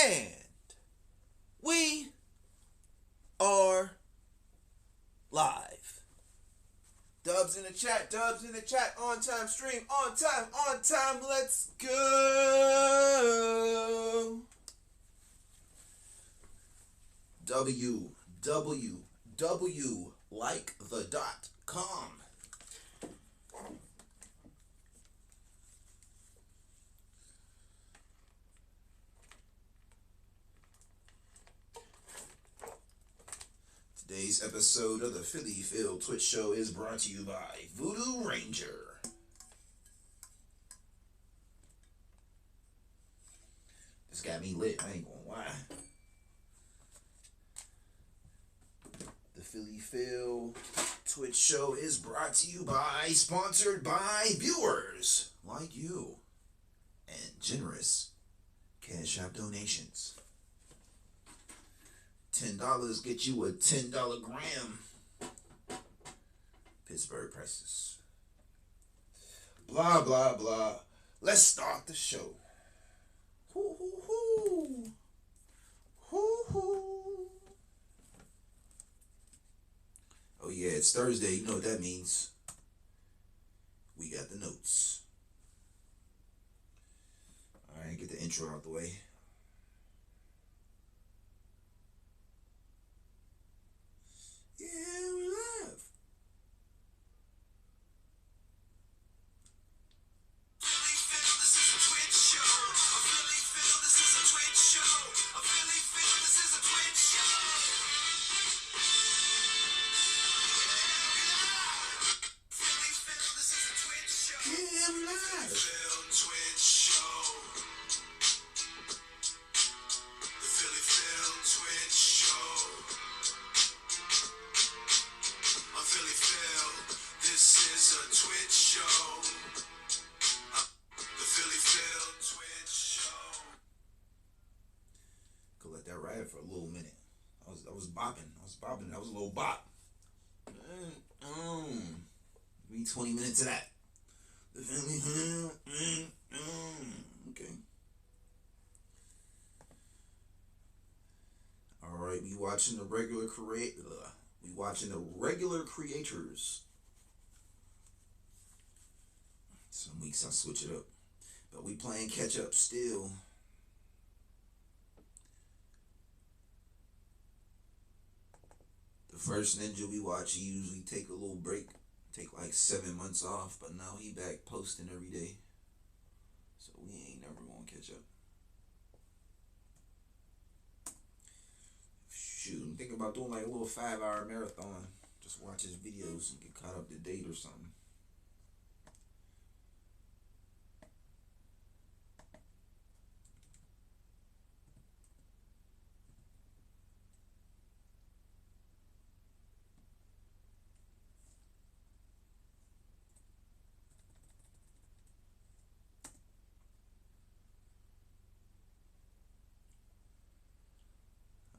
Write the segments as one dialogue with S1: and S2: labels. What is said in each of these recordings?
S1: And we are live. Dubs in the chat, on time stream, on time, let's go. www.likethe.com. Today's episode of the Philly Phil Twitch Show is brought to you by Voodoo Ranger. This got me lit, I ain't gonna lie. The Philly Phil Twitch Show is brought to you by, sponsored by viewers like you and generous Cash App donations. $10 get you a $10 gram. Pittsburgh prices. Blah, blah, blah. Let's start the show. Hoo, hoo, hoo. Hoo, hoo. Oh yeah, it's Thursday. You know what that means. We got the notes. Alright, get the intro out the way. Yeah, we're live. Philly Phil, this is a Twitch show. Philly Phil, this is a Twitch show. Philly Phil, this is a Twitch show. Philly Phil, this is a Twitch show. Yeah, we're live. Phil Twitch show. The Philly Phil Twitch show. Philly Phil, this is a Twitch show. The Philly Phil Twitch show. Could let that ride for a little minute. I was bopping. That was a little bop. Give me 20 minutes of that. The Philly Phil. Okay. All right, we watching the regular creators. Some weeks I switch it up. But we playing catch up still. The first ninja we watch, he usually take a little break. Take like 7 months off. But now he back posting every day. So we ain't never gonna catch up. Shoot, I'm thinking about doing like a little 5-hour marathon. Just watch his videos and get caught up to date or something.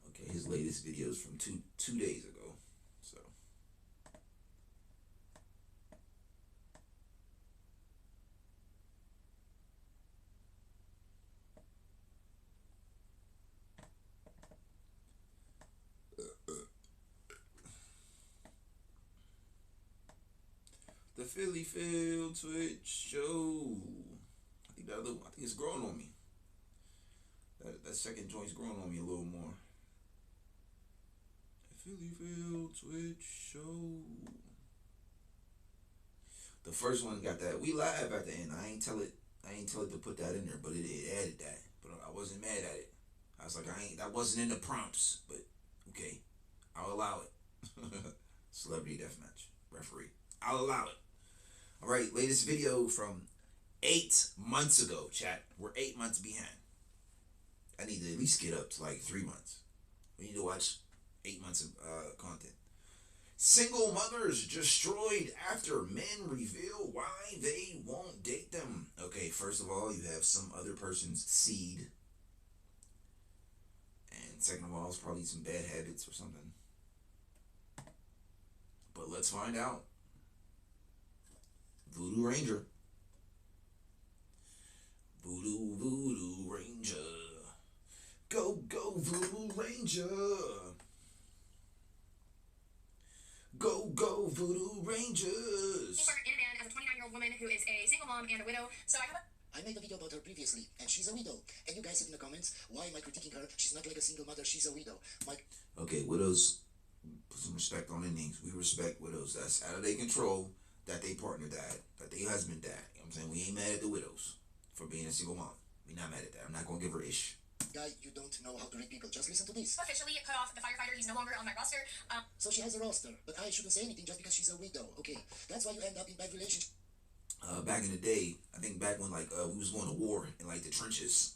S1: Okay, his latest video is from two days ago. So the Philly Phil Twitch show. I think it's growing on me. That second joint's growing on me a little more. Philly Phil Twitch show. The first one got that. We live at the end. I ain't tell it to put that in there, but it added that. But I wasn't mad at it. I was like, that wasn't in the prompts, but okay, I'll allow it. Celebrity deathmatch referee. I'll allow it. All right, latest video from 8 months ago, chat. We're 8 months behind. I need to at least get up to like 3 months. We need to watch 8 months of content. Single mothers destroyed after men reveal why they won't date them. Okay, first of all, you have some other person's seed. And second of all, it's probably some bad habits or something. But let's find out. Voodoo Ranger. Voodoo Ranger. Go Ranger. Go, go, Voodoo Rangers.
S2: For in a man as a 29-year-old woman who is a single mom and a widow. So
S3: I made a video about her previously, and she's a widow. And you guys said in the comments, why am I critiquing her? She's not like a single mother, she's a widow.
S1: Okay, widows, put some respect on their names. We respect widows. That's out of their control that they partner died, that their husband died. You know what I'm saying? We ain't mad at the widows for being a single mom. We not mad at that. I'm not going to give her ish.
S3: Guy, you don't know how to read people. Just listen to this.
S2: officially cut off the firefighter. He's no longer on my roster.
S3: So she has a roster, but I shouldn't say anything just because she's a widow, okay? That's why you end up in bad relationships.
S1: Back in the day, I think back when we was going to war in like the trenches,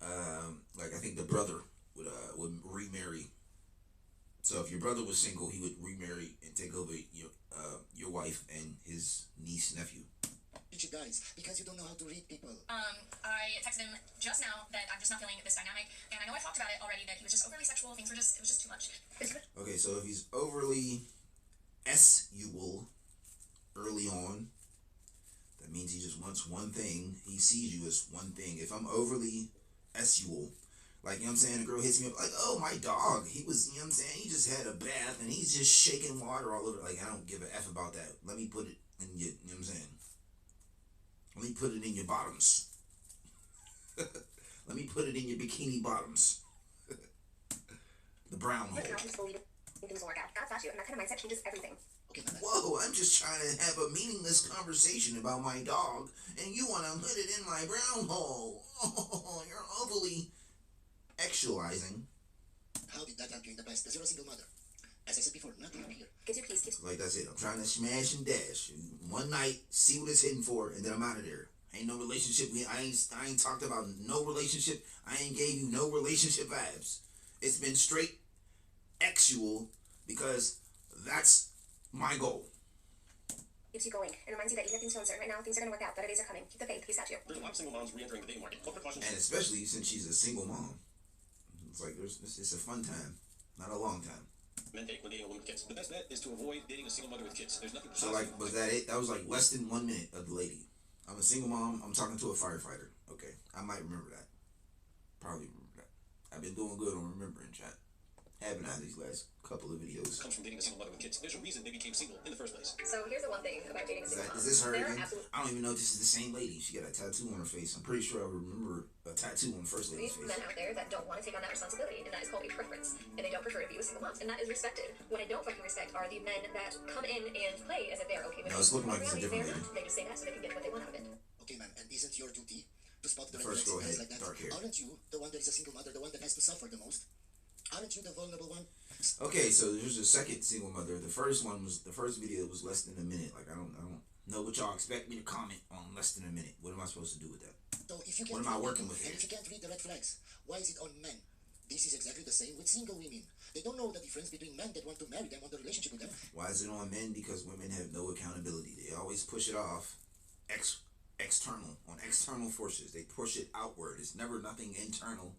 S1: like I think the brother would remarry. So if your brother was single, he would remarry and take over your wife and his niece nephew.
S3: You guys, because you don't know how to read people.
S2: I texted him just now that I'm just not feeling this dynamic, and I know I talked about it already, that he was just overly sexual. It was just too much.
S1: Okay, so if he's overly sexual early on, that means he just wants one thing. He sees you as one thing. If I'm overly sexual, like, you know what I'm saying, a girl hits me up like, oh, my dog, he was, you know what I'm saying, he just had a bath and he's just shaking water all over. Like, I don't give a F about that. Let me put it in your, you know what I'm saying, let me put it in your bottoms. Let me put it in your bikini bottoms. The brown hole.
S2: Things will work out. God got you, and that kind of mindset changes everything.
S3: Okay,
S1: Whoa, I'm just trying to have a meaningless conversation about my dog, and you want to put it in my brown hole. Oh, you're overly actualizing.
S3: How did that help you in the past? Because you're a single mother. As I said before, nothing up here.
S2: Gives you peace.
S1: Like that's it. I'm trying to smash and dash. One night, see what it's hitting for, and then I'm out of there. Ain't no relationship. I ain't talked about no relationship. I ain't gave you no relationship vibes. It's been straight actual because that's my goal.
S2: Keeps you going and reminds you that even if things are uncertain right now, things are going to work out. Better days are coming. Keep the faith. Peace out you.
S4: There's a lot of single moms re-entering the dating market. What precautions?
S1: And especially since she's a single mom. It's like it's a fun time, not a long time.
S4: Men take when dating a woman with kids. The best bet is to avoid dating a single mother with kids. There's nothing.
S1: So like, was that it? That was like less than 1 minute of the lady. I'm a single mom. I'm talking to a firefighter. Okay, I might remember that. Probably remember that. I've been doing good on remembering, chat. Haven't I these last couple of videos?
S4: Comes from dating a single mother with kids. There's a reason they became single in the first place.
S2: So here's the one thing about dating a single mom.
S1: Is this her
S2: There are
S1: again? I don't even know if this is the same lady. She got a tattoo on her face. I'm pretty sure I remember a tattoo on the first lady's face.
S2: men out there that don't want to take on that responsibility, and that is called a preference. And they don't prefer to be with single moms, and that is respected. What I don't fucking respect are the men that come in and play as if they're okay with it.
S1: No, it's looking like it's a different lady.
S2: They just say that so they can get what they want out of it.
S3: Okay, man, and isn't your duty to spot the
S1: First, go ahead.
S3: like that?
S1: Dark hair.
S3: Aren't you the one that is a single mother, the one that has to suffer the most? Aren't you the vulnerable one?
S1: Okay, so there's a second single mother. The first video was less than a minute. Like I don't know what y'all expect me to comment on less than a minute. What am I supposed to do with that?
S3: So if you can't
S1: What am I working with
S3: and
S1: here?
S3: if you can't read the red flags, why is it on men? This is exactly the same with single women. They don't know the difference between men that want to marry them, want a relationship with them.
S1: Why is it on men? Because women have no accountability. They always push it off external forces. They push it outward. It's never nothing internal.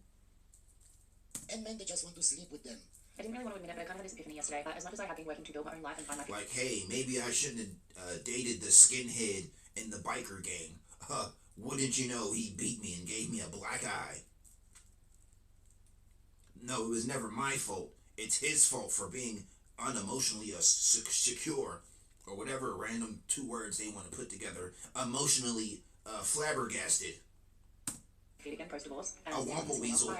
S3: And men that just want to sleep with them.
S5: I didn't really want to admit it, but I kind of had this epiphany yesterday that as much as I have been working to build my own life and find my
S1: Like, hey, maybe I shouldn't have dated the skinhead in the biker gang. Wouldn't you know he beat me and gave me a black eye? No, it was never my fault. It's his fault for being unemotionally secure, or whatever random 2 words they want to put together. Emotionally flabbergasted.
S5: again post-divorce.
S1: A womple weasel.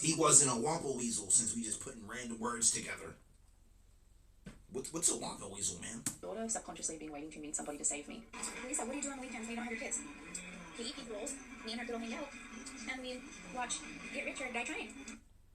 S1: He wasn't a womple weasel since we just putting random words together. What's a womple weasel, man?
S5: Daughter subconsciously been waiting to meet somebody to save me.
S2: Lisa, what do you do on the weekends when you don't have your kids? We eat pizza rolls, me and her girl hang out, and we watch Get Rich or Die Trying.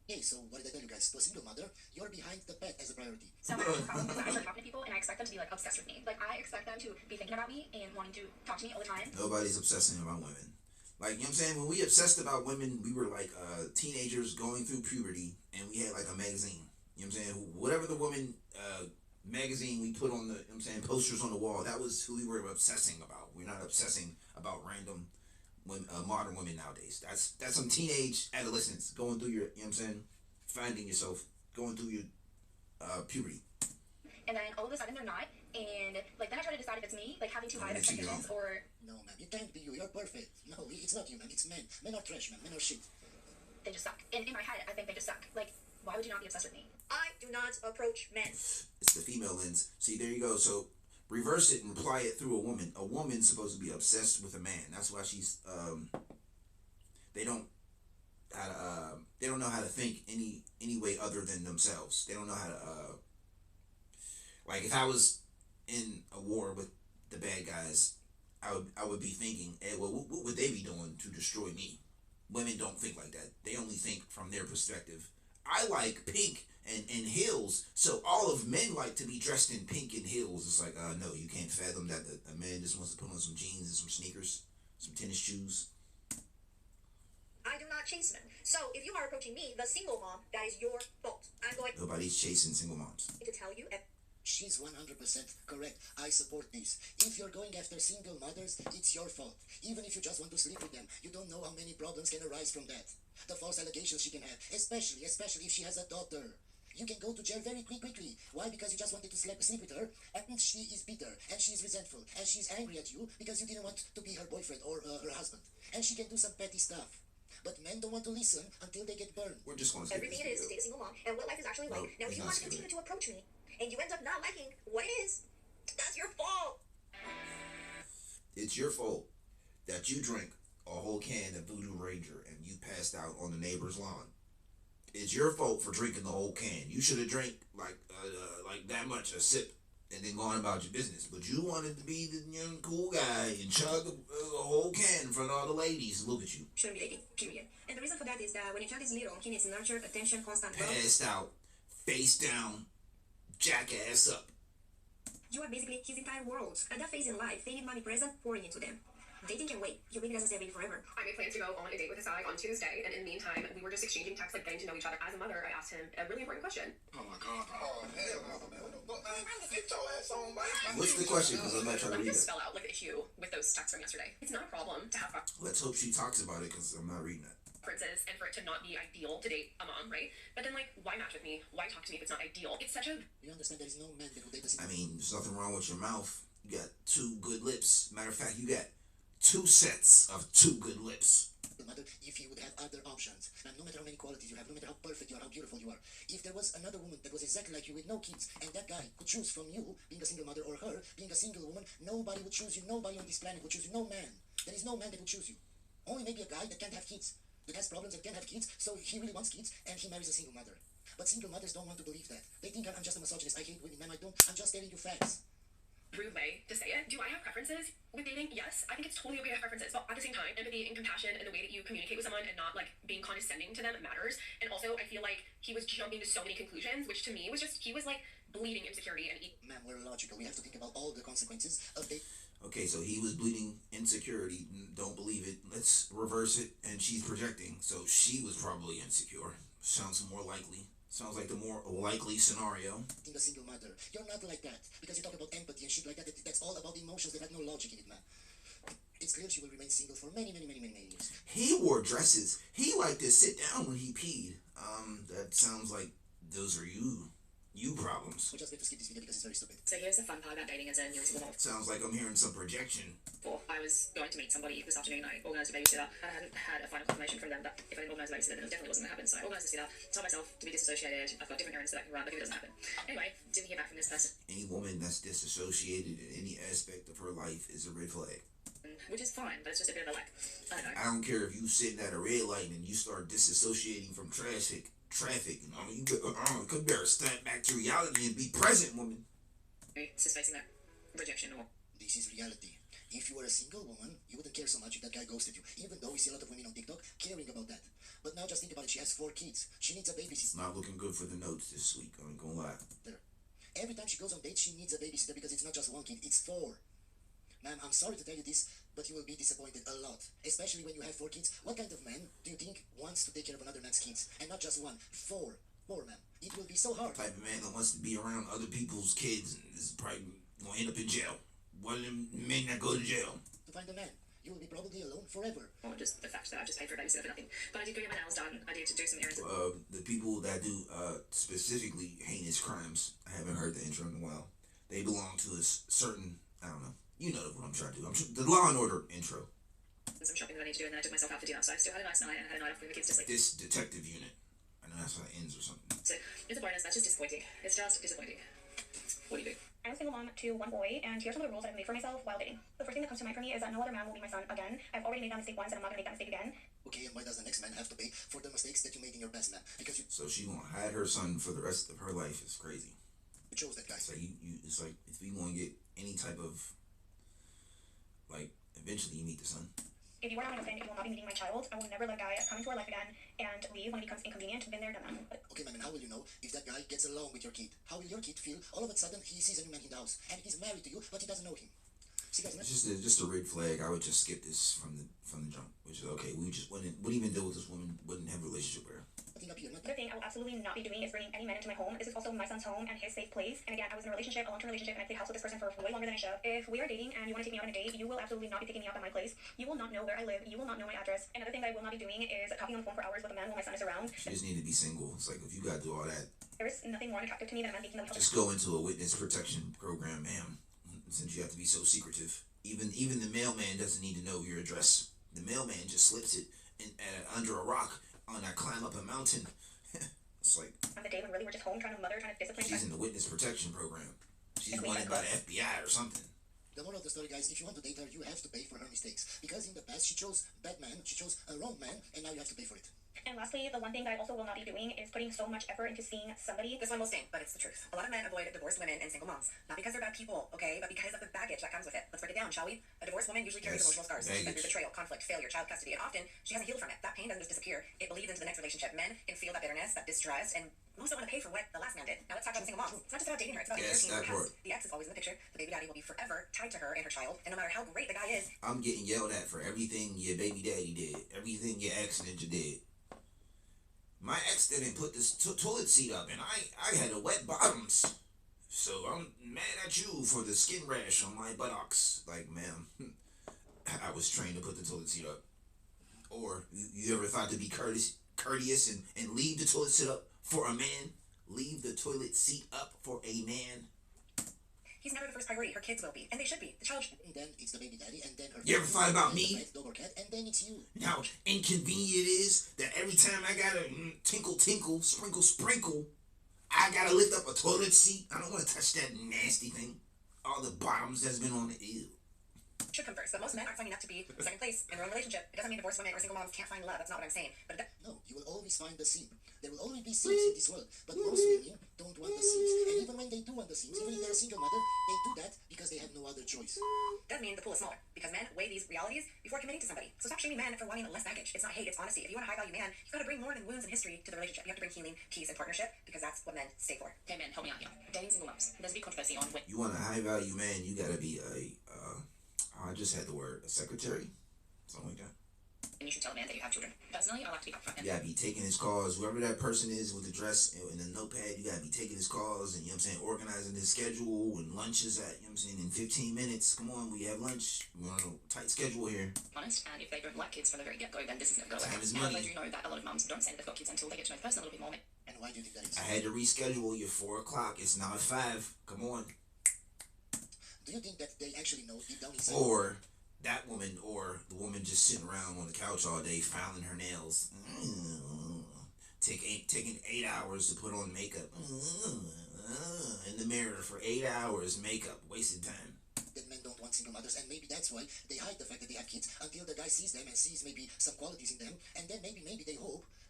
S3: Hey, so what did I tell you guys? To a single mother, you're behind the pet as a priority.
S2: So my problem is that I start talking to people and I expect them to be like obsessed with me. Like I expect them to be thinking about me and wanting to talk to me all the time.
S1: Nobody's obsessing about women. Like, you know what I'm saying? When we obsessed about women, we were like teenagers going through puberty, and we had like a magazine. You know what I'm saying? Whatever the woman magazine we put on the, you know what I'm saying, posters on the wall, that was who we were obsessing about. We're not obsessing about random women, modern women nowadays. That's some teenage adolescents going through your, you know what I'm saying, finding yourself, going through your puberty.
S2: And then all of a sudden they're not, and like then I try to decide if it's me, like having too high expectations, or
S3: no, man, it can't be you. You're perfect. No, it's not you, man. It's men. Men are trash, man. Men are shit.
S2: they just suck. And in my head, I think they just suck. Like
S5: Why would you not be obsessed with me?
S2: I do not approach men.
S1: It's the female lens. See, there you go. So reverse it and apply it through a woman. A woman's supposed to be obsessed with a man. That's why she's they don't they don't know how to think any way other than themselves. They don't know how to like if I was in a war with the bad guys, I would be thinking, hey, well, what would they be doing to destroy me? Women don't think like that. They only think from their perspective. I like pink and heels, so all of men like to be dressed in pink and heels. It's like, no, you can't fathom that a man just wants to put on some jeans and some sneakers, some tennis shoes.
S2: I do not chase men. So if you are approaching me, the single mom, that is your fault. I'm going
S1: Nobody's chasing single moms.
S2: to tell you.
S3: She's 100% correct. I support this. If you're going after single mothers, it's your fault. Even if you just want to sleep with them, you don't know how many problems can arise from that. The false allegations she can have, especially if she has a daughter. You can go to jail very quickly. Why? Because you just wanted to sleep with her, and she is bitter, and she is resentful, and she's angry at you because you didn't want to be her boyfriend or her husband. And she can do some petty stuff. But men don't want to listen until they get burned.
S1: We're just going to skip
S2: Everything
S1: this
S2: it is to
S1: video.
S2: date a single mom and what life is actually like. Now, if
S1: he's
S2: you
S1: not
S2: want to
S1: skipping
S2: continue to approach me and you end up not liking what it is, that's your fault.
S1: It's your fault that you drank a whole can of Voodoo Ranger and you passed out on the neighbor's lawn. It's your fault for drinking the whole can. You should have drank like that much, a sip, and then gone about your business. But you wanted to be the young cool guy and chug a whole can in front of all the ladies and look at you.
S5: Shouldn't be dating, period. And the reason for that is that when your child is little, he needs nurture, attention, constant love.
S1: Passed out, face down, jackass up.
S5: You are basically his entire world. At that phase in life, they need mommy present, pouring into them. Dating can wait. Your baby doesn't stay a baby forever.
S6: I made plans to go on a date with this guy on Tuesday, and in the meantime, we were just exchanging texts, like getting to know each other. As a mother, I asked him a really important question.
S4: Oh my God. Oh, hell no, man. What the fuck, man? Get your ass on, man.
S1: What's the question? Because I'm not trying to
S6: Let me
S1: read
S6: just
S1: it.
S6: spell out like the issue with those texts from yesterday. It's not a problem to have
S1: Let's hope she talks about it because I'm not reading it.
S6: preferences and for it to not be ideal to date a mom, right? But then, like, why match with me? Why talk to me if it's not ideal? It's such a
S3: You understand there is no man that will date a single
S1: I mean, there's nothing wrong with your mouth. You got two good lips. Matter of fact, you got two sets of two good lips.
S3: mother if you would have other options. And no matter how many qualities you have, no matter how perfect you are, how beautiful you are, if there was another woman that was exactly like you with no kids, and that guy could choose from you, being a single mother, or her, being a single woman, nobody would choose you. Nobody on this planet would choose you. No man. There is no man that would choose you. Only maybe a guy that can't have kids, that has problems and can't have kids, so he really wants kids, and he marries a single mother. But single mothers don't want to believe that. They think I'm just a misogynist. I hate women, man. I don't. I'm just telling you facts.
S6: rude way to say it. Do I have preferences with dating? Yes, I think it's totally okay to have preferences, but at the same time, empathy and compassion and the way that you communicate with someone and not like being condescending to them matters. And also, I feel like he was jumping to so many conclusions, which to me was just, he was like bleeding insecurity and
S3: Man, we're logical. We have to think about all the consequences of dating.
S1: Okay, so he was bleeding insecurity. Don't believe it. Let's reverse it. And she's projecting, so she was probably insecure. Sounds more likely. Sounds like the more likely scenario.
S3: A single mother. You're not like that. Because you talk about empathy and shit like that. That's all about emotions that have no logic in it, man. It's clear she will remain single for many years.
S1: He wore dresses. He liked to sit down when he peed. That sounds like those are you problems.
S3: We're just going to skip this video because it's very stupid.
S5: So here's the fun part about dating as a new single mom.
S1: Sounds like I'm hearing some projection.
S5: I was going to meet somebody this afternoon. I organised a babysitter. I hadn't had a final confirmation from them that if I didn't organise a babysitter, then it definitely wasn't going to happen. So I organised a sitter, told myself to be disassociated. I've got different errands that I can run, but if it doesn't happen. Anyway, didn't hear back from this person.
S1: Any woman that's disassociated in any aspect of her life is a red flag.
S5: Which is fine, but it's just a bit of a like, I don't know.
S1: I don't care if you sitting at a red light and you start disassociating from traffic. You could better step back to reality and be present, woman.
S5: It's just facing that rejection or...
S3: This is reality. If you were a single woman, you wouldn't care so much if that guy ghosted you. Even though we see a lot of women on TikTok caring about that. But now just think about it. She has 4 kids. She needs a
S1: It's
S3: babysitter.
S1: not looking good for the notes this week. I ain't gonna lie.
S3: Every time she goes on dates, she needs a babysitter because it's not just 1 kid, it's 4. Ma'am, I'm sorry to tell you this, but you will be disappointed a lot. Especially when you have 4 kids. What kind of man do you think wants to take care of another man's kids? And not just 1, 4. 4, ma'am. It will be so hard.
S1: Type of man that wants to be around other people's kids and is probably gonna end up in jail. One of them men that go to jail.
S3: To find a man, you will be probably alone forever.
S5: Or just the fact that I've just paid for a babysitter for nothing. But I did go get my nails done. I did do some errands.
S1: The people that do specifically heinous crimes, I haven't heard the intro in a while. They belong to a certain, I don't know. You know what I'm trying to do. The Law and Order intro.
S5: Some shopping that I need to do, and then I took myself out for dinner. So I still had a nice night and I had a night off with the kids to sleep.
S1: This detective unit. I know that's how it ends or something.
S5: So it's a bonus. That's just disappointing. It's just disappointing. What do you do?
S7: I'm a single mom to one boy, and here's some of the rules that I've made for myself while dating. The first thing that comes to mind for me is that no other man will be my son again. I've already made that mistake once, and I'm not going to make that mistake again.
S3: Okay, and why does the next man have to pay for the mistakes that you made in your past, man? Because you
S1: So she gonna hide her son for the rest of her life. It's crazy.
S3: chose that guy.
S1: It's like it's like if we want to get any type of like, eventually you meet the son.
S7: If you are not my husband, you will not be meeting my child. I will never let a guy come into our life again and leave when it becomes inconvenient. Been there, done that.
S3: Okay, man, and how will you know if that guy gets along with your kid? How will your kid feel all of a sudden he sees a new man in the house and he's married to you, but he doesn't know him? See, guys, man?
S1: It's just a red flag. I would just skip this from the jump, which is okay. We just wouldn't even deal with this woman. Wouldn't have a relationship with her.
S3: Nothing up here, not
S7: Another thing I will absolutely not be doing is bringing any men into my home. This is also my son's home and his safe place. And again, I was in a relationship, a long-term relationship, and I played house with this person for way longer than I should. If we are dating and you want to take me out on a date, you will absolutely not be picking me up at my place. You will not know where I live. You will not know my address. Another thing that I will not be doing is talking on the phone for hours with a man while my son is around.
S1: She just need to be single. It's like, if you gotta do all that,
S7: There is nothing more attractive to me than a man making them
S1: just go into a witness protection program, ma'am. Since you have to be so secretive, even the mailman doesn't need to know your address. The mailman just slips it under a rock on that climb up a mountain. It's like,
S7: on the day when really we're just home trying to mother, trying to discipline.
S1: she's in the witness protection program. She's wanted by the FBI or something.
S3: The moral of the story, guys, if you want to date her, you have to pay for her mistakes. Because in the past, she chose bad man, she chose a wrong man, and now you have to pay for it.
S7: And lastly, the one thing that I also will not be doing is putting so much effort into seeing somebody.
S5: This one will sting, but it's the truth. A lot of men avoid divorced women and single moms. Not because they're bad people, okay, but because of the baggage that comes with it. Let's break it down, shall we? A divorced woman usually carries emotional scars. She's been through betrayal, conflict, failure, child custody, and often she hasn't healed from it. That pain doesn't just disappear. It bleeds into the next relationship. Men can feel that bitterness, that distress, and most don't want to pay for what the last man did. Now let's talk about the single moms. It's not just about dating her, it's about
S1: Yes,
S5: her
S1: that
S5: past.
S1: part.
S5: The ex is always in the picture. The baby daddy will be forever tied to her and her child, and no matter how great the guy is,
S1: I'm getting yelled at for everything your baby daddy did, everything your ex ninja did. My ex didn't put this toilet seat up, and I had a wet bottoms. So I'm mad at you for the skin rash on my buttocks. Like, ma'am, I was trained to put the toilet seat up. Or you ever thought to be courteous and leave the toilet seat up for a man? Leave the toilet seat up for a man?
S5: he's never the first priority. Her kids will be, and they should be. The child.
S3: And then it's the baby daddy, and then her.
S1: You ever thought about me?
S3: Dog or cat, and then it's you.
S1: How inconvenient it is that every time I gotta tinkle, sprinkle, I gotta lift up a toilet seat. I don't want to touch that nasty thing. All the bottoms that's been on it. Ew.
S5: Should come first, but most men aren't signing up to be second place in their own relationship. It doesn't mean divorced women or single moms can't find love. That's not what I'm saying. But
S3: No, you will always find the seam. There will always be seams in this world, but most women don't want the seams. And even when they do want the seams, even if they're a single mother, they do that because they have no other choice.
S5: doesn't mean the pool is smaller, because men weigh these realities before committing to somebody. So stop shaming men for wanting less baggage. It's not hate, it's honesty. If you want a high value man, you've got to bring more than wounds and history to the relationship. You have to bring healing, peace, and partnership, because that's what men stay for. Okay, men, help me out here. Dating single moms. There's a big controversy on when
S1: You want a high value man, you gotta be I just had the word, a secretary? Something like that.
S5: you should tell a man that you have children. Personally, I like to be upfront.
S1: You gotta be taking his calls, whoever that person is with the dress and the notepad, you gotta be taking his calls and, you know what I'm saying, organizing his schedule and lunches at, you know what I'm saying, in 15 minutes. Come on, we have lunch. We're on a tight schedule here.
S5: Honest, and if they don't like kids from the very get-go, then this is never going to
S1: Time
S5: work.
S1: is
S5: And
S1: money.
S5: I do know that a lot of mums don't say that they've got kids until they get to know the person a little bit more.
S3: And why do you think that is?
S1: I had to reschedule your 4 o'clock. It's now at 5. Come on.
S3: Do you think that they actually know deep down inside?
S1: Or that woman, or the woman just sitting around on the couch all day filing her nails. Taking 8 hours to put on makeup. In the mirror for 8 hours, makeup, wasted time.
S3: That men don't want single mothers, and maybe that's why they hide the fact that they have kids until the guy sees them and sees maybe some qualities in them, and then maybe they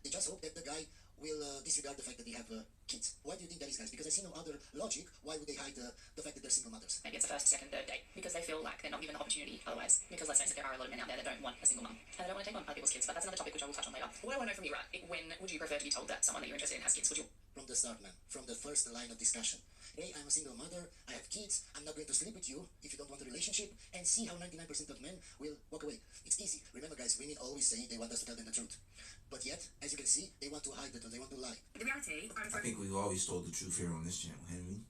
S3: just hope that the guy will disregard the fact that they have kids. Why do you think that is, guys? Because I see no other logic. Why would they hide the fact that they're single mothers?
S5: Maybe it's a first, second, third date, because they feel like they're not given the opportunity otherwise. Because let's face it, there are a lot of men out there that don't want a single mum, and they don't want to take on other people's kids, but that's another topic which I will touch on later. What I want to know from you, right, when would you prefer to be told that someone that you're interested in has kids? Would you?
S3: From the start, man. From the first line of discussion. Hey, I'm a single mother. I have kids. I'm not going to sleep with you if you don't want a relationship. And see how 99% of men will walk away. It's easy. Remember, guys, women always say they want us to tell them the truth. But yet, as you can see, they want to hide the truth. They want to lie.
S6: The reality,
S1: I think we've always told the truth here on this channel, haven't we?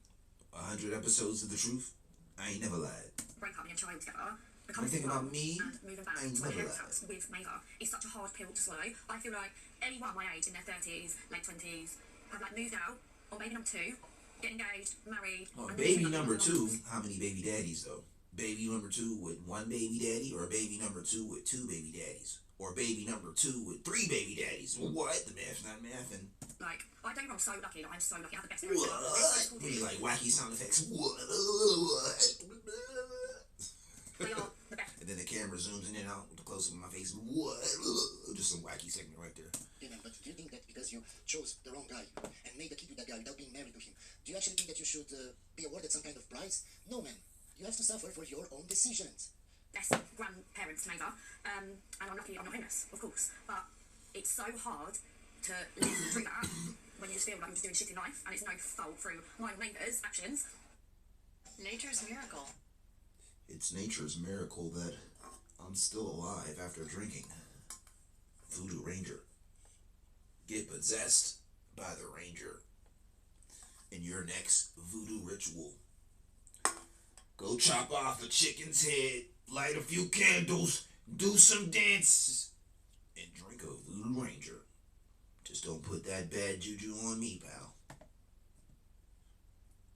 S1: 100 episodes of the truth. I ain't never lied.
S6: break up and have a child together,
S1: You think about me?
S6: and moving back
S1: I ain't
S6: to my
S1: never
S6: parents'
S1: lied.
S6: house with Mega is such a hard pill to swallow. I feel like anyone my age in their 30s, late 20s, have like moved out, or baby number 2, get engaged, married.
S1: Oh,
S6: and
S1: baby
S6: then
S1: number
S6: single
S1: 2, how many baby daddies though? Baby number 2 with 1 baby daddy, or baby number 2 with 2 baby daddies? or baby number 2 with 3 baby daddies. Well, what? The math's not mathing.
S5: Like, I don't get me wrong, I'm so lucky that I'm so lucky. I have the best parents ever.
S1: What? Really like wacky sound effects. What?
S5: They are the best.
S1: And then the camera zooms in and out with the close up of my face. What? Just some wacky segment right there.
S3: Yeah, man, but do you think that because you chose the wrong guy and made a kid with that guy without being married to him, do you actually think that you should be awarded some kind of prize? No, man. You have to suffer for your own decisions.
S5: Best grandparents neighbour, and I'm lucky I'm not homeless, of course, but it's so hard to live through that when you just feel like I'm just doing shit in life and it's no fault through my neighbours' actions.
S8: Nature's miracle.
S1: It's nature's miracle that I'm still alive after drinking. Voodoo Ranger. Get possessed by the Ranger in your next voodoo ritual. Go chop off a chicken's head, light a few candles, do some dances, and drink a Voodoo Ranger. Just don't put that bad juju on me, pal.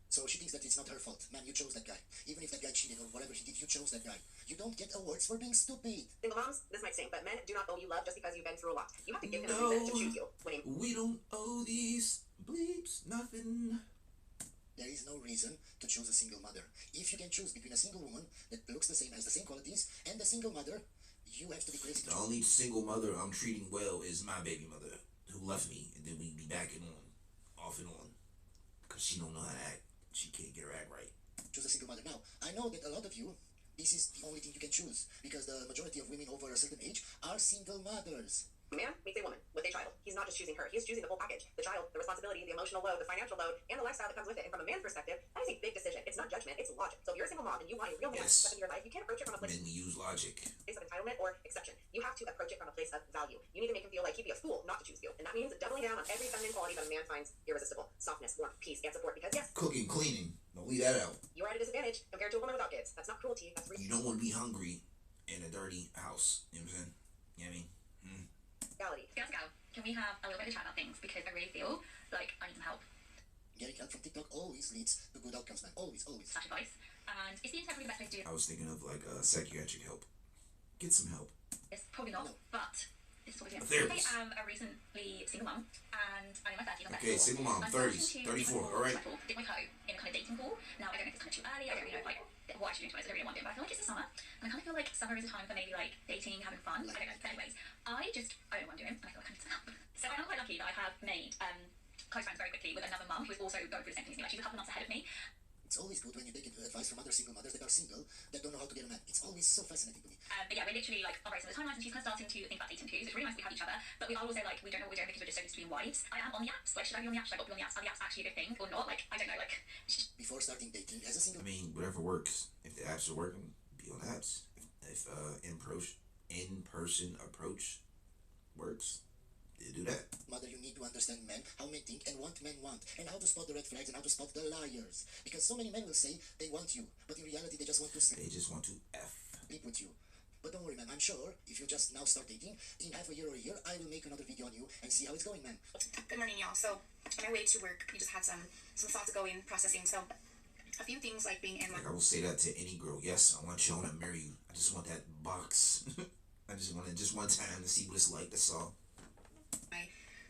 S3: So she thinks that it's not her fault. Man, you chose that guy. Even if that guy cheated or whatever he did, you chose that guy. You don't get awards for being stupid.
S2: Single moms, this might stink, but men do not owe you love just because you've been through a lot. You have to give him a reason to choose you.
S1: We don't owe these bleeps nothing.
S3: There is no reason to choose a single mother. If you can choose between a single woman that looks the same, has the same qualities, and a single mother, you have to be crazy.
S1: The only single mother I'm treating well is my baby mother, who left me, and then we be back and on, off and on, because she don't know how to act. She can't get her act right.
S3: Choose a single mother. Now, I know that a lot of you, this is the only thing you can choose, because the majority of women over a certain age are single mothers.
S2: A man meets a woman with a child. He's not just choosing her. He is choosing the whole package. The child, the responsibility, the emotional load, the financial load, and the lifestyle that comes with it. And from a man's perspective, that is a big decision. It's not judgment, it's logic. So if you're a single mom and you want a real man to step into your life, you can't approach it from a place
S1: Men use logic.
S2: of entitlement or exception. You have to approach it from a place of value. You need to make him feel like he'd be a fool not to choose you. And that means doubling down on every feminine quality that a man finds irresistible. Softness, warmth, peace, and support. Because yes,
S1: Cooking, cleaning. Don't leave that out.
S2: you are at a disadvantage compared to a woman without kids. That's not cruelty, that's
S1: You don't want to be hungry in a dirty house. You know what I'm saying? You know what I mean?
S2: reality.
S5: Girls go, can we have a little bit of chat about things? Because I really feel like I need some help.
S3: Getting help from TikTok always leads to good outcomes, man. Always, always.
S5: Slash advice. And is the internet really the best place to do
S1: I was thinking of like psychiatric help. Get some help.
S5: this? Probably not, but this is what we do.
S1: Therapist.
S5: I am a recently single mum, and I'm in my 30s.
S1: Okay, single mom, 30s, 34, alright.
S5: Dip my toe in a kind of dating pool. Now, I don't know if it's kind of too early. I don't really know like what I should do to it. I don't really want to, but I feel like it's the summer, and I kind of feel like summer is a time for maybe like dating, having fun. I don't know. But anyways, I don't know what I'm doing, and I feel like I need some help. So I'm quite lucky that I have made close friends very quickly with another mum who is also going through the same thing as me. Like she's a couple months ahead of me.
S3: It's always good when you take advice from other single mothers that are single, that don't know how to get a man. It's always so fascinating to me.
S5: But yeah, we're literally like on very similar timelines, and she's kind of starting to think about dating too. So it's really nice that we have each other, but we are also like we don't know what we're doing because we're just so used to being wives. I am on the apps. Like, should I be on the apps? Should I not be on the apps? Are the apps actually a good thing or not? Like, I don't know. Like,
S3: Before starting dating as a single,
S1: I mean, whatever works. If the apps are working, be on the apps. If in-person approach works, they do that.
S3: mother, you need to understand men, how men think and what men want, and how to spot the red flags and how to spot the liars. Because so many men will say they want you, but in reality they just want to sleep
S1: They just want to
S3: with you. But don't worry, man, I'm sure if you just now start dating, in half a year or a year, I will make another video on you and see how it's going, man.
S9: Good morning, y'all. So, on my way to work, we just had some thoughts going, processing. So, a few things like being in
S1: Like, I will say that to any girl. Yes, I want you. I want to marry you. I just want that box. I just want it just one time to see what it's like. That's all.
S9: my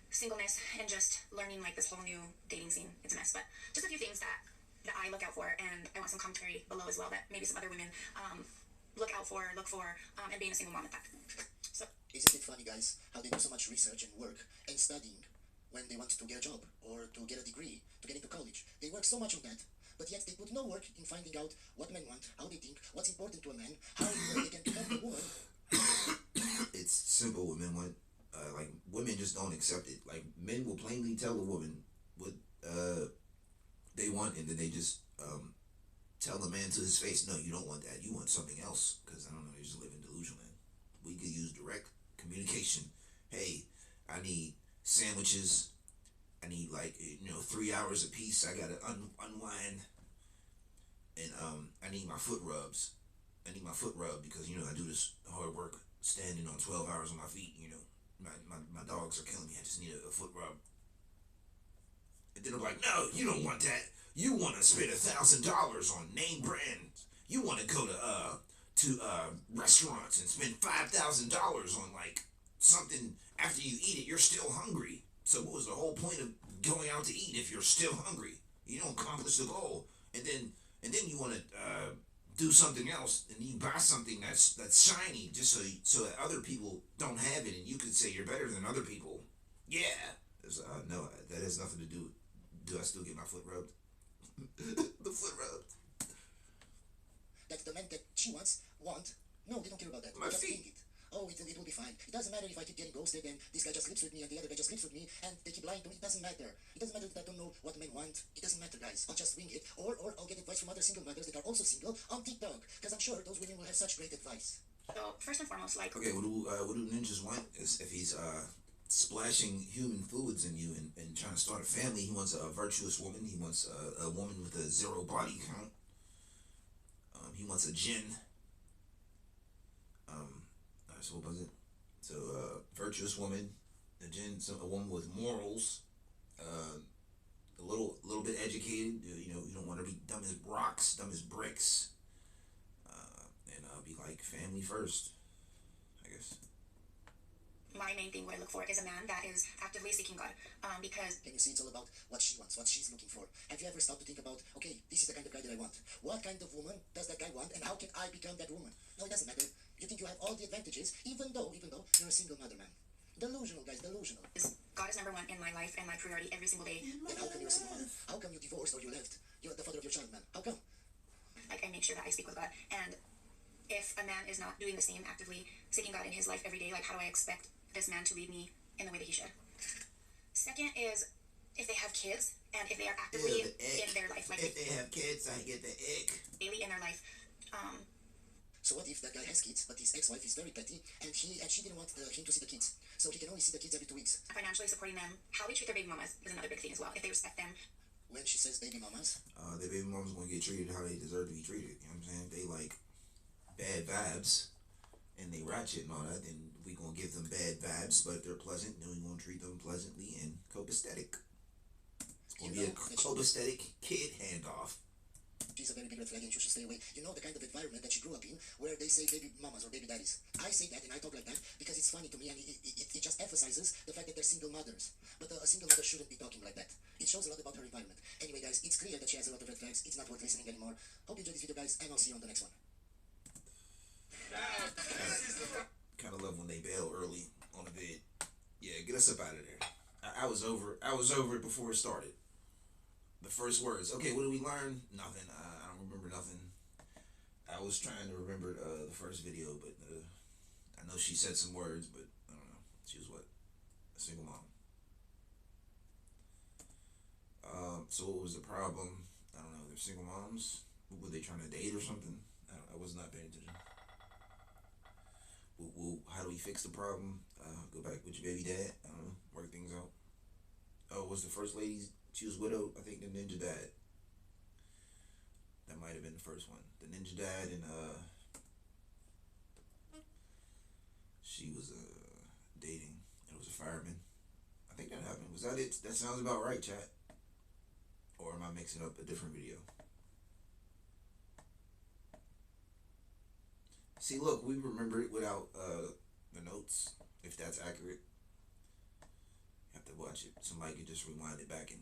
S9: singleness and just learning like this whole new dating scene. It's a mess, but just a few things that I look out for, and I want some commentary below as well that maybe some other women look for, and being a single mom at that. So,
S3: Isn't it funny, guys, how they do so much research and work and studying when they want to get a job or to get a degree, to get into college? They work so much on that, but yet they put no work in finding out what men want, how they think, what's important to a man, how they can become a woman.
S1: It's simple. What men want, like, women just don't accept it. Like, men will plainly tell a woman what they want, and then they just tell the man to his face, no, you don't want that. You want something else. Because, I don't know, they just live in delusion, man. We could use direct communication. Hey, I need sandwiches. I need, like, 3 hours apiece. I gotta unwind. And I need my foot rubs. I need my foot rubbed because, I do this hard work standing on 12 hours on my feet, My dogs are killing me. I just need a foot rub. And then I'm like, no, you don't want that. You want to spend $1,000 on name brands. You want to go to to restaurants and spend $5,000 on like something. After you eat it, you're still hungry. So what was the whole point of going out to eat if you're still hungry? You don't accomplish the goal, and then you want to do something else, and you buy something that's shiny just so that other people don't have it, and you could say you're better than other people. Yeah, no, that has nothing to do. Do I still get my foot rubbed? The foot rubbed.
S3: That the men that she want, no, they don't care about that.
S1: My
S3: Just
S1: feet.
S3: think it. Oh, it will be fine. It doesn't matter if I keep getting ghosted and this guy just sleeps with me and the other guy just sleeps with me and they keep lying to me. It doesn't matter. It doesn't matter if I don't know what men want. It doesn't matter, guys. I'll just wing it. Or I'll get advice from other single mothers that are also single on TikTok. Because I'm sure those women will have such great advice.
S9: So first and foremost, like,
S1: Okay, what do ninjas want? Is if he's splashing human fluids in you and trying to start a family, he wants a virtuous woman. He wants a woman with a 0 body count. He wants a djinn. So what was it? So virtuous woman, a djinn, a woman with morals, a little bit educated. You know, you don't want to be dumb as rocks, dumb as bricks, and be like family first, I guess.
S9: my main thing, what I look for is a man that is actively seeking God. Because
S3: Can you see it's all about what she wants, what she's looking for? Have you ever stopped to think about, okay, this is the kind of guy that I want. What kind of woman does that guy want, and how can I become that woman? No, it doesn't matter. You think you have all the advantages, even though you're a single mother, man. Delusional, guys, delusional.
S9: God is number one in my life and my priority every single day.
S3: Then how come you're a single mother? How come you divorced or you left? You're the father of your child, man. How come?
S9: Like, I make sure that I speak with God. And if a man is not doing the same, actively seeking God in his life every day, like, how do I expect this man to lead me in the way that he should? Second is if they have kids and if they are actively in their life, like,
S1: if they have kids, I get the ick.
S9: daily in their life.
S3: So what if that guy has kids, but his ex-wife is very petty, and she didn't want him to see the kids, so he can only see the kids every 2 weeks?
S9: Financially supporting them, how they treat their baby mamas is another big thing as well. If they respect them.
S3: When she says baby mamas,
S1: The baby mom's gonna get treated how they deserve to be treated. You know what I'm saying? If they like bad vibes and they ratchet and all that, then we gonna give them bad vibes. But if they're pleasant, then we gonna treat them pleasantly and copacetic. It's gonna be a copacetic kid handoff.
S3: she's a very big red flag and you should stay away. You know the kind of environment that she grew up in, where they say baby mamas or baby daddies. I say that and I talk like that because it's funny to me, and it just emphasizes the fact that they're single mothers. But a single mother shouldn't be talking like that. It shows a lot about her environment. Anyway, guys, it's clear that she has a lot of red flags. It's not worth listening anymore. Hope you enjoyed this video, guys, and I'll see you on the next one.
S1: Kind of love when they bail early on a vid. Yeah, get us up out of there. I was over it before it started. The first words. Okay, what did we learn? Nothing. I don't remember nothing. I was trying to remember the first video, but I know she said some words, but I don't know. She was what? A single mom. So what was the problem? I don't know. They're single moms. Were they trying to date or something? I was not paying attention. How do we fix the problem? Go back with your baby dad. I don't know. Work things out. Oh, was the first lady? She was widowed. I think the ninja dad. That might have been the first one. The ninja dad and she was dating and it was a fireman. I think that happened. Was that it? That sounds about right, chat. Or am I mixing up a different video? See, look, we remember it without the notes, if that's accurate. You have to watch it. Somebody could just rewind it back and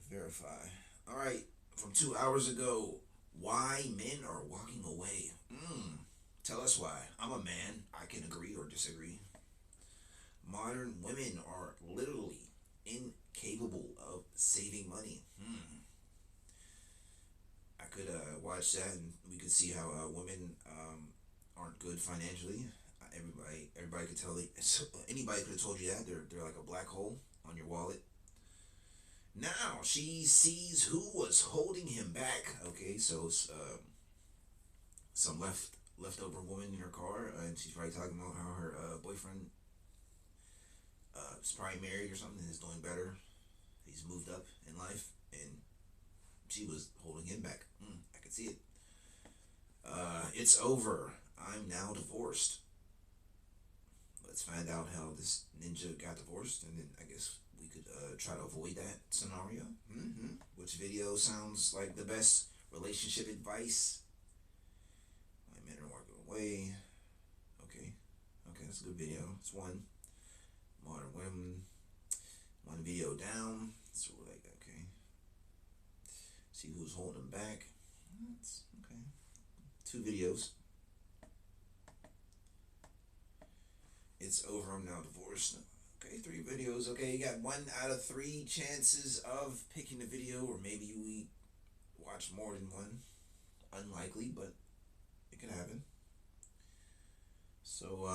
S1: verify. All right, from 2 hours ago, why men are walking away. Tell us why. I'm a man. I can agree or disagree. Modern women are literally incapable of saving money. I could watch that and we could see how women aren't good financially. Everybody could tell. Anybody could have told you that they're like a black hole on your wallet. Now she sees who was holding him back. Okay, so some leftover woman in her car, and she's probably talking about how her boyfriend is probably married or something and is doing better. He's moved up in life, and she was holding him back. I could see it. It's over. I'm now divorced. Let's find out how this ninja got divorced, and then I guess we could try to avoid that scenario. Which video sounds like the best relationship advice way. Okay. Okay, that's a good video. It's one. Modern women. One video down. So like, okay. See who's holding them back. That's okay. 2 videos. It's over. I'm now divorced. Okay, 3 videos. Okay, you got 1 out of 3 chances of picking the video, or maybe you watch more than one. Unlikely, but it can happen. So,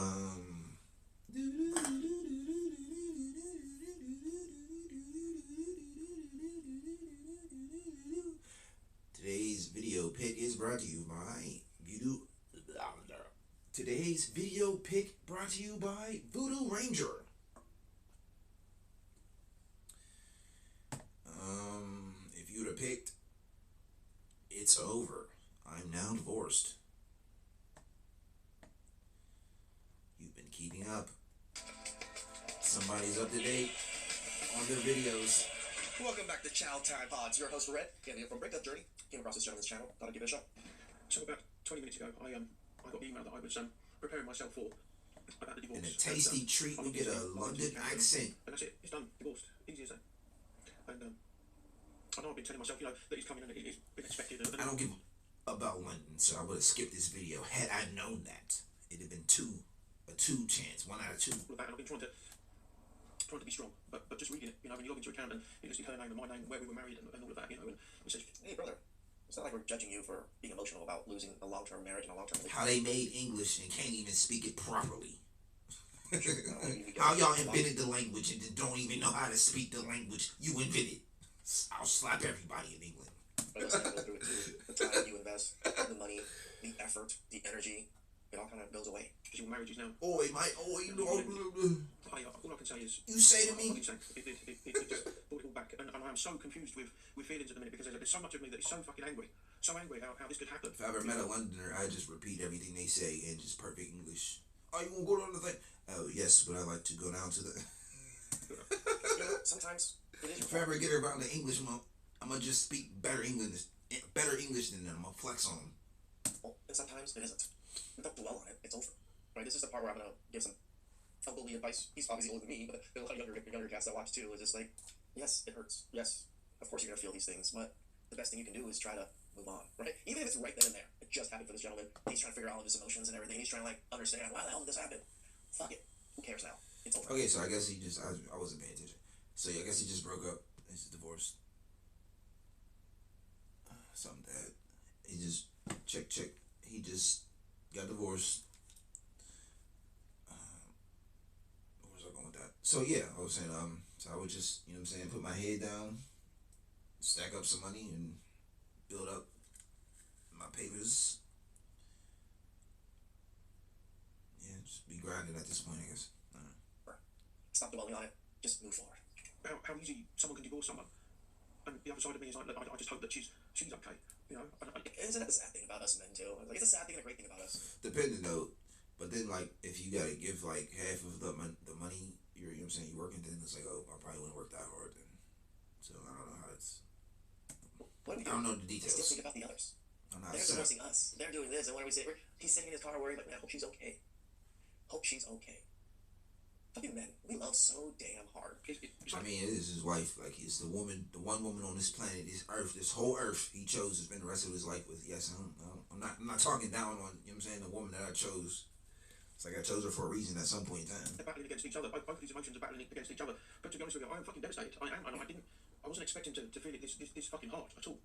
S1: today's video pick is brought to you by Voodoo. Today's video pick brought to you by Voodoo Ranger. If you would have picked, it's over. I'm now divorced. You've been keeping up. Somebody's up to date on their videos.
S10: Welcome back to Chow Time Pods. Your host, Red, came here from Breakup Journey. Came across this gentleman's channel. Thought I'd give it a shot.
S11: So about 20 minutes ago, I got the email that I was preparing myself for about the divorce.
S1: And a tasty treat, we get a London accent.
S11: And that's it. It's done. Divorced. Easy as that. And I know I've been telling myself, that he's coming and it's been expected.
S1: I don't give about London, so I would have skipped this video had I known that. It'd have been a 2 chance, 1 out of 2.
S11: And I've been trying to be strong, but just reading it, when you log into your account and you see her name and my name, where we were married and all of that, and it says,
S10: hey brother, it's not like we're judging you for being emotional about losing a long-term marriage and a long-term relationship.
S1: How they made English and can't even speak it properly. How y'all invented the language and don't even know how to speak the language you invented. I'll slap everybody in England.
S10: But listen, I go through it too. The time you invest, the money, the effort, the energy, it all kind of goes away.
S11: Because your marriage is now...
S1: Oi, mate, oi,
S11: all I can say is...
S1: You say to me...
S11: It just brought it all back. And I am so confused with feelings at the minute because there's so much of me that is so fucking angry. So angry how this could happen.
S1: If I ever met a Londoner, I just repeat everything they say in just perfect English. Oh, you want to go down the thing? Oh, yes, but I like to go down to the...
S10: Sometimes it is...
S1: If I ever get around the English, I'm going to just speak better English than them. I'm going to flex on them.
S10: Well, and sometimes it isn't. Don't dwell on it. It's over. Right? This is the part where I'm going to give some elderly advice. He's obviously older than me, but there are a lot of younger cats I watch too. It's just like, yes, it hurts. Yes, of course you're going to feel these things, but the best thing you can do is try to move on, right? Even if it's right then and there. It just happened for this gentleman. He's trying to figure out all of his emotions and everything. He's trying to, understand, why the hell did this happen? Fuck it. Who cares now? It's over.
S1: Okay, so I guess he just... I wasn't paying attention. So I guess he just broke up. He's divorced. Something that... He just... Check. He just got divorced. Where was I going with that? So yeah, I was saying, so I would just, put my head down, stack up some money, and build up my papers. Yeah, just be grinding at this point, I guess.
S10: Stop dwelling on it. Just move forward.
S11: How easy someone can divorce someone. And the other side of me is like, I just hope that she's okay.
S10: Isn't that the sad thing about us men too? It's a sad thing and a great thing about us.
S1: Depending though, but then if you gotta give half of the money you're working, then it's like, oh, I probably wouldn't work that hard then. So I don't know how it's.
S10: What do we do?
S1: I don't know the details.
S10: Still think about the others. They're divorcing us. They're doing this, and what do we say? He's sitting in his car worried, man, I hope she's okay. Hope she's okay. Fucking men, we love so damn hard.
S1: I mean, it is his wife. It's the one woman on this planet, this earth, this whole earth he chose to spend the rest of his life with. Yes, I'm not talking down on, the woman that I chose. It's like I chose her for a reason at some point in time.
S11: They're battling against each other. Both of these emotions are battling against each other. But to be honest with you, I am fucking devastated. I am, and I wasn't expecting to feel it this fucking hard at all.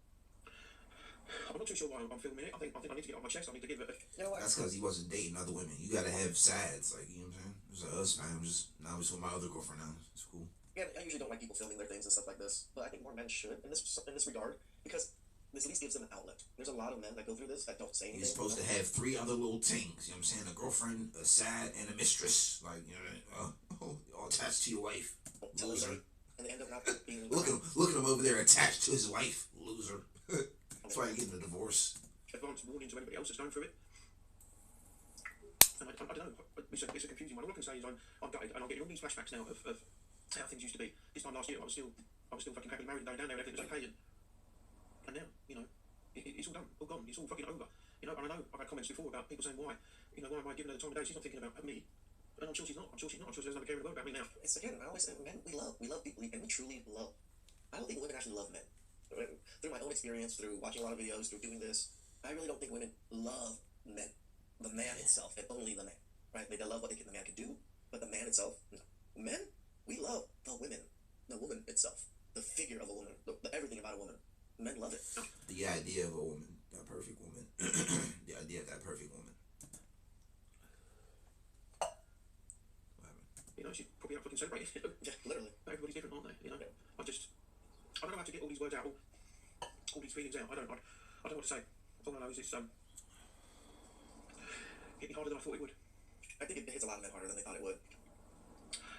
S11: I'm not too sure why I'm filming it. I think I need to get it off my chest. I need to give it a...
S1: That's because he wasn't dating other women. You gotta have sides, you know what I'm saying? It was us, man. I'm just with my other girlfriend now. It's cool.
S10: Yeah, I usually don't like people filming their things and stuff like this, but I think more men should in this regard, because this at least gives them an outlet. There's a lot of men that go through this that don't say anything.
S1: You're supposed to have 3 other little things, you know what I'm saying? A girlfriend, a side, and a mistress. All attached to your wife. Loser.
S10: And they end up not being...
S1: Look at him over there attached to his wife. Loser. That's why you're getting a divorce.
S11: Advance warning to anybody else that's going through it. And I don't know. It's a confusing one. All I can say is I'm gutted, and I'm getting all these flashbacks now of how things used to be. This time last year, I was still fucking happily married and going down there, and everything was okay. And now, it's all done, all gone. It's all fucking over. You know, and I know I've had comments before about people saying, why am I giving her the time of day? She's not thinking about me. And I'm sure she's not. I'm sure she doesn't have a care in the world about me now.
S10: It's again, I always say, men, we love people, and we truly love. I don't think women actually love men. Through my own experience, through watching a lot of videos, through doing this, I really don't think women love men. The man itself, and only the man, right? They love what the man can do, but the man itself, no. Men, we love the woman itself, the figure of a woman, the everything about a woman. Men love it.
S1: The idea of a woman, that perfect woman. The idea of that perfect woman.
S11: You know, she's probably out fucking celebrating.
S10: Yeah, literally.
S11: Everybody's different, aren't they? You know, I don't know how to get all these words out, all these feelings out. I don't know what to say. All I know is it's hit me harder than I thought it would.
S10: I think it hits a lot of men harder than they thought it would.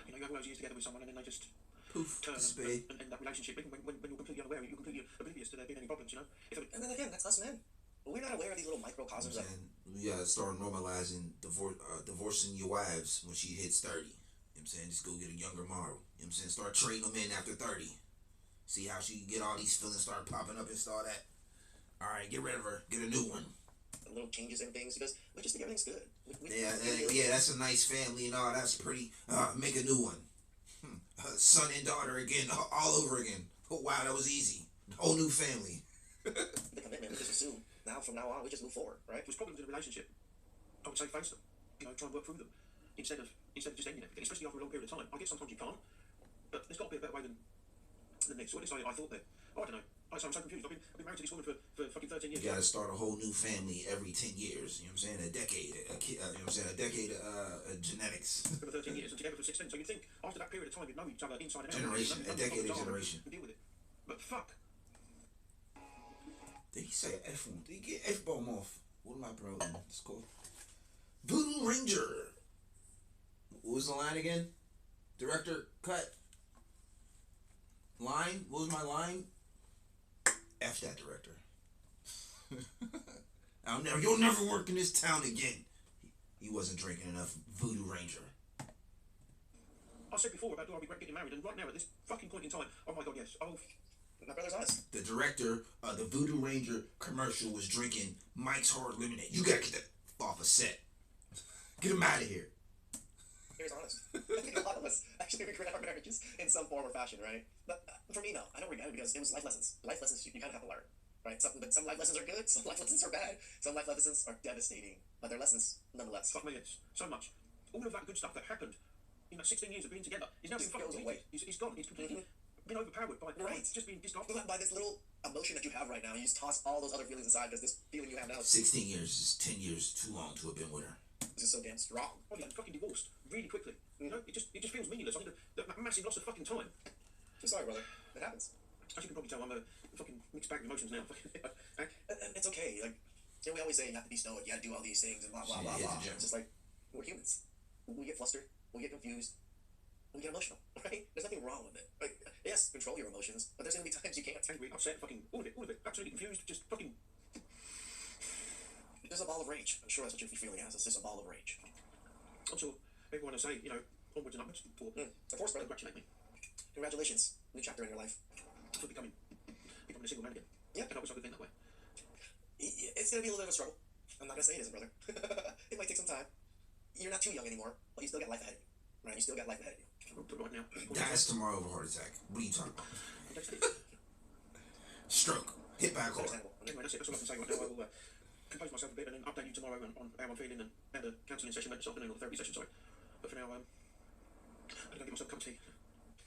S11: You know, you have all those years together with someone and then they just
S1: poof,
S11: turn and end that relationship. Even when you're completely unaware, you're completely oblivious to there being any problems. You know.
S10: And then again, that's us men. We're not aware of these little microcosms.
S1: We gotta start normalizing divorcing your wives when she hits 30. You know what I'm saying? Just go get a younger model. You know what I'm saying? Start trading them in after 30. See how she can get all these feelings start popping up and start that. All right, get rid of her. Get a new one.
S10: Little changes and things because we just think everything's good.
S1: Yeah, that's a nice family and all. That's pretty. Make a new one. Son and daughter again, all over again. Oh, wow, that was easy. Whole new family.
S10: The commitment, we just assume. Now, from now on, we just move forward, right?
S11: If there's problems in a relationship, I would say face them. You know, try and work through them instead of just ending everything, especially after a long period of time. I guess sometimes you can't, but there's got to be a better way than this. Or at least I thought that. I don't know. I'm so confused. I've been married to this woman for fucking 13 years.
S1: You gotta start a whole new family every 10 years. You know what I'm saying? A decade. You know what I'm saying? A decade of genetics.
S11: For 13 years and together for 16. So you'd think after that period of time you'd know each other inside and out.
S1: Generation. A decade of generation.
S11: And deal with it. But fuck.
S1: Did he say F-bomb? Did he get F-bomb off? What am I proud of? It's called Voodoo Ranger. What was the line again? Director, cut. Line? What was my line? F that director. You'll never work in this town again. He wasn't drinking enough Voodoo Ranger.
S11: I said before about do I regret getting married, and right now at this fucking point in time, oh my god, yes. Oh,
S10: my brother's honest.
S1: The director of the Voodoo Ranger commercial was drinking Mike's Hard Lemonade. You gotta get that off a set. Get him out of here.
S10: Here's honest. I think a lot of us actually regret our marriages in some form or fashion, right? But for me, no. I don't regret it because it was life lessons. Life lessons you kind of have to learn, right? But some life lessons are good, some life lessons are bad, some life lessons are devastating, but they're lessons nonetheless.
S11: Fuck me, it's so much. All of that good stuff that happened in that 16 years of being together is now being fucking deleted. He's gone. He's completely been overpowered by just being discarded.
S10: By this little emotion that you have right now. You just toss all those other feelings aside because this feeling you have now.
S1: 16 years is 10 years too long to have been with her.
S10: This is so damn strong.
S11: Oh, yeah, fucking divorced really quickly. You know, it just feels meaningless. I mean, the massive loss of fucking time.
S10: I'm sorry, brother. It happens.
S11: As you can probably tell, I'm a fucking mixed bag of emotions now.
S10: And it's okay. Like, you know, we always say you have to be stoic, you have to do all these things and blah blah blah blah. It's just like we're humans. We get flustered. We get confused. We get emotional, right? There's nothing wrong with it. Like, yes, control your emotions, but there's gonna be times you can't.
S11: Angry, upset, fucking all of it, absolutely confused, just fucking.
S10: There's a ball of rage. I'm sure that's what you're feeling as. It's just a ball of rage.
S11: I'm sure everyone will say, you know, onwards and upwards.
S10: Of course, brother.
S11: Congratulate me.
S10: Congratulations. New chapter in your life.
S11: For becoming a single man again.
S10: Yeah.
S11: And I wish I could think that way.
S10: It's gonna be a little bit of a struggle. I'm not gonna say it isn't, brother. It might take some time. You're not too young anymore, but you still got life ahead of you. Right? You still got life ahead of you.
S11: But right now.
S1: Dies tomorrow of a heart attack. What are you talking about? Stroke. Hit by a car.
S11: Anyway, that's it. That's all I can say right now. I will compose myself a bit and then update you tomorrow on how I'm feeling and the counselling session this afternoon, or the therapy session, sorry. But for now, I'm going to get myself a cup of tea.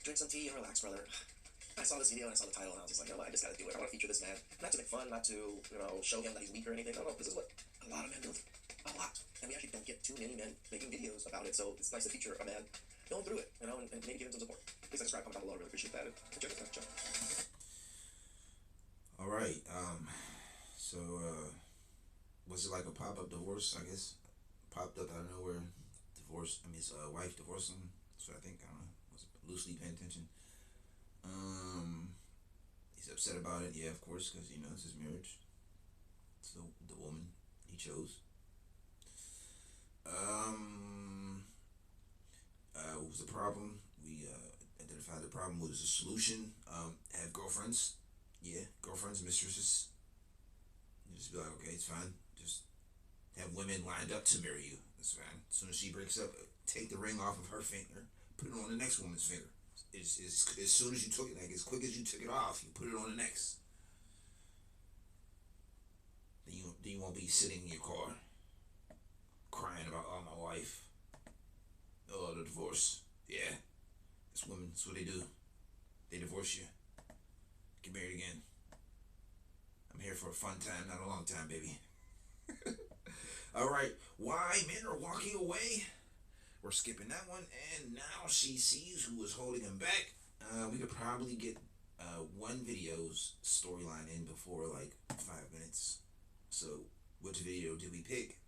S10: Drink some tea and relax, brother. I saw this video and I saw the title and I was just like, you know what, I just gotta do it. I want to feature this man. Not to make fun, not to, you know, show him that he's weak or anything. No, this is what a lot of men go through. A lot. And we actually don't get too many men making videos about it, so it's nice to feature a man going through it, you know, and maybe give him some support. Please subscribe, comment down below. I really appreciate that. And check this out.
S1: All right. So, was it like a pop-up divorce, I guess? Popped up out of nowhere. Divorce. I mean, his wife divorced him. That's what I think. I don't know. Was loosely paying attention. He's upset about it. Yeah, of course, because, you know, it's his marriage. It's the woman he chose. What was the problem? We identified the problem. What was the solution? Have girlfriends. Yeah, girlfriends, mistresses. You just be like, okay, it's fine. Just have women lined up to marry you. That's fine. As soon as she breaks up, take the ring off of her finger, put it on the next woman's finger. As soon as you took it, like as quick as you took it off, you put it on the next. Then you won't be sitting in your car crying about, oh, my wife, oh, the divorce. Yeah, it's women. That's what they do. They divorce you. Get married again. I'm here for a fun time, not a long time, baby. All right, why men are walking away? We're skipping that one, and now she sees who is holding him back. We could probably get one video's storyline in before like 5 minutes. So, which video did we pick?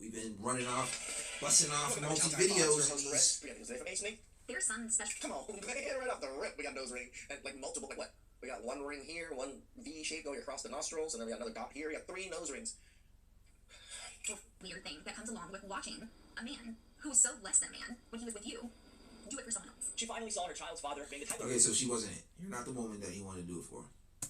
S1: We've been running off, busting off multi-videos.
S7: There's some special.
S10: Come on, man, right off the rip, we got nose ring, and like multiple, like what? We got one ring here, one V shape going across the nostrils, and then we got another dot here. We got 3 nose rings.
S7: Weird thing that comes along with watching a man who was so less than man when he was with you do it for someone else.
S12: She finally saw her child's father being the type of
S1: Okay, so she wasn't it. You're not the woman that he wanted to do it for.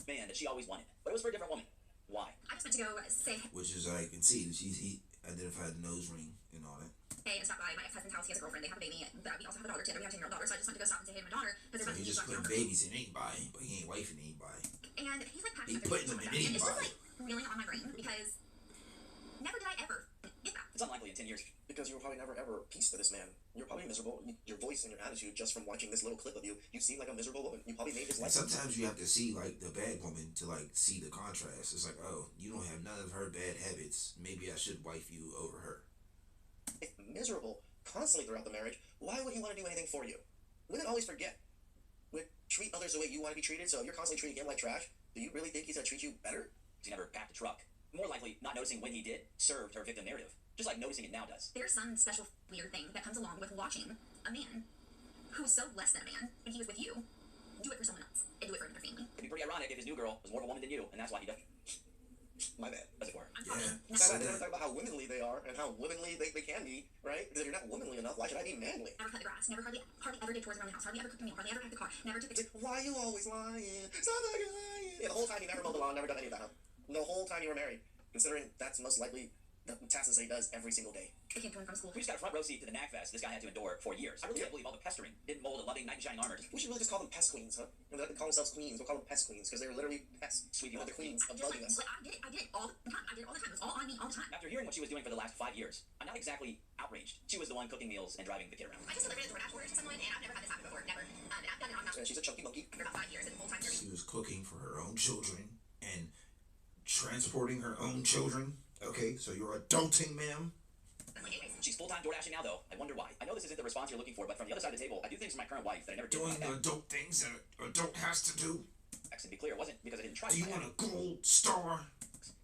S12: man that she always wanted, but it was for a different woman. Why?
S7: I just went to go say.
S1: Which is, I can see that he identified the nose ring and all that.
S7: Hey, and stop by my ex-husband's house. He has a girlfriend. They have a baby. But we also have a daughter together. We have a 10-year-old daughter. So I just went to go stop and say hey to my daughter because
S1: So he just putting babies in anybody, but he ain't wifing anybody.
S7: And he's like
S1: He putting them in anybody.
S7: And it's just like really on my brain because never did I ever get that.
S12: It's unlikely in 10 years.
S10: Because you were probably never ever peace to this man. You're probably miserable. Your voice and your attitude, just from watching this little clip of you, you seem like a miserable woman. You probably made his life.
S1: Sometimes you have to see like the bad woman to like see the contrast. It's like, oh, you don't have none of her bad habits. Maybe I should wife you over her.
S10: If miserable constantly throughout the marriage, why would he want to do anything for you? Women always forget. Would treat others the way you want to be treated. So if you're constantly treating him like trash, do you really think he's gonna treat you better?
S12: He never packed a truck. More likely, not noticing when he did served her victim narrative. Just like noticing it now does.
S7: There's some special weird thing that comes along with watching a man who was so less than a man when he was with you do it for someone else and do it for another family.
S12: It'd be pretty ironic if his new girl was more of a woman than you, and that's why he does.
S10: My bad.
S12: As it were.
S1: Yeah.
S10: So I never talk about how womanly they are and how womanly they can be, right? Because if you're not womanly enough, why should I be manly?
S7: Never cut the grass. Never hardly ever did chores around the house. Hardly ever cooked a meal. Hardly ever packed the car. Never took the.
S10: Why are you always lying? Stop fucking lying. Yeah, the whole time you never mowed the lawn, never done any of that, huh? The whole time you were married, considering that's most likely the tasks that he does every single day.
S7: They came to him from school.
S12: We just got a front row seat to the nag fest this guy had to endure for years. I really can't believe all the pestering didn't mold a loving knight in shining armor.
S10: We should really just call them pest queens, huh? And they call themselves queens. We'll call them pest queens because they're literally pests.
S12: Sweet,
S10: the queens of
S7: Just
S10: bugging us.
S7: like, I did it all the time. I did it all the time. It was all on me all the time.
S12: After hearing what she was doing for the last 5 years, I'm not exactly outraged. She was the one cooking meals and driving the kid around.
S7: I just delivered a DoorDash order to someone, and I've never had this happen before. Never. And I've done it on
S10: And she's a chunky monkey.
S7: for about 5 years, and the whole time.
S1: She was cooking for her own children and transporting her own children. Okay, so you're adulting, ma'am.
S12: She's full-time door dashing now, though. I wonder why. I know this isn't the response you're looking for, but from the other side of the table, I do things for my current wife that I never did.
S1: Doing the adult things that an adult has to do.
S12: To be clear, it wasn't because I didn't try.
S1: Do you want a gold star?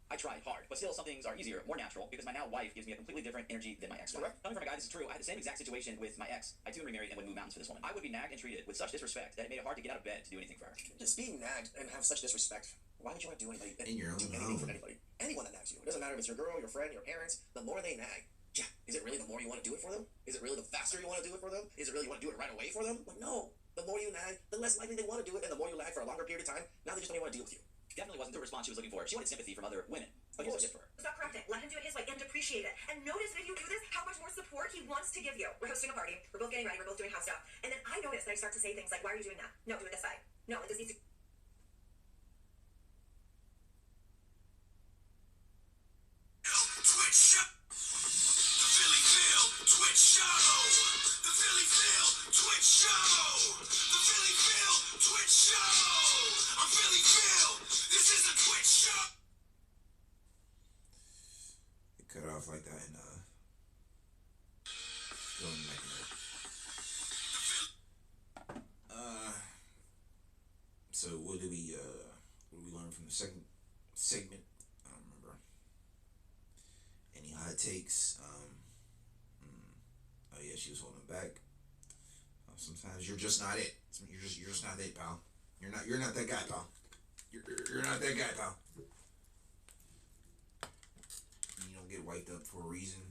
S12: I tried hard, but still some things are easier, more natural, because my now wife gives me a completely different energy than my ex. Correct. Coming from a guy, this is true. I had the same exact situation with my ex. I too remarried and would move mountains for this woman. I would be nagged and treated with such disrespect that it made it hard to get out of bed to do anything for her.
S10: Just being nagged and have such disrespect. Why would you want to do anything?
S1: In your own
S10: do anything for anybody? Anyone that nags you. It doesn't matter if it's your girl, your friend, your parents. The more they nag, yeah, is it really the more you want to do it for them? Is it really the faster you want to do it for them? Is it really you want to do it right away for them? Like, no. The more you nag, the less likely they want to do it, and the more you nag for a longer period of time, now they just don't even want to deal with you.
S12: Definitely wasn't the response she was looking for. She wanted sympathy from other women. But here's what I did for her.
S2: Stop correcting. Let him do it his way and appreciate it. And notice if you do this, how much more support he wants to give you. We're hosting a party. We're both getting ready. We're both doing house stuff. And then I notice that I start to say things like, why are you doing that? No, do it this way. No, this needs to...
S13: Twitch show. The Philly Phil Twitch show. The Philly Phil Twitch show. The Philly Phil Twitch show. I'm Philly Phil. This is a Twitch show.
S1: It cut off like that and going like that. So what did we learn from the second segment? I don't remember. Any hot takes? Oh yeah, she was holding back. Sometimes you're just not it. You're just not it, pal. You're not that guy, pal. You're not that guy, pal. You don't get wiped up for a reason.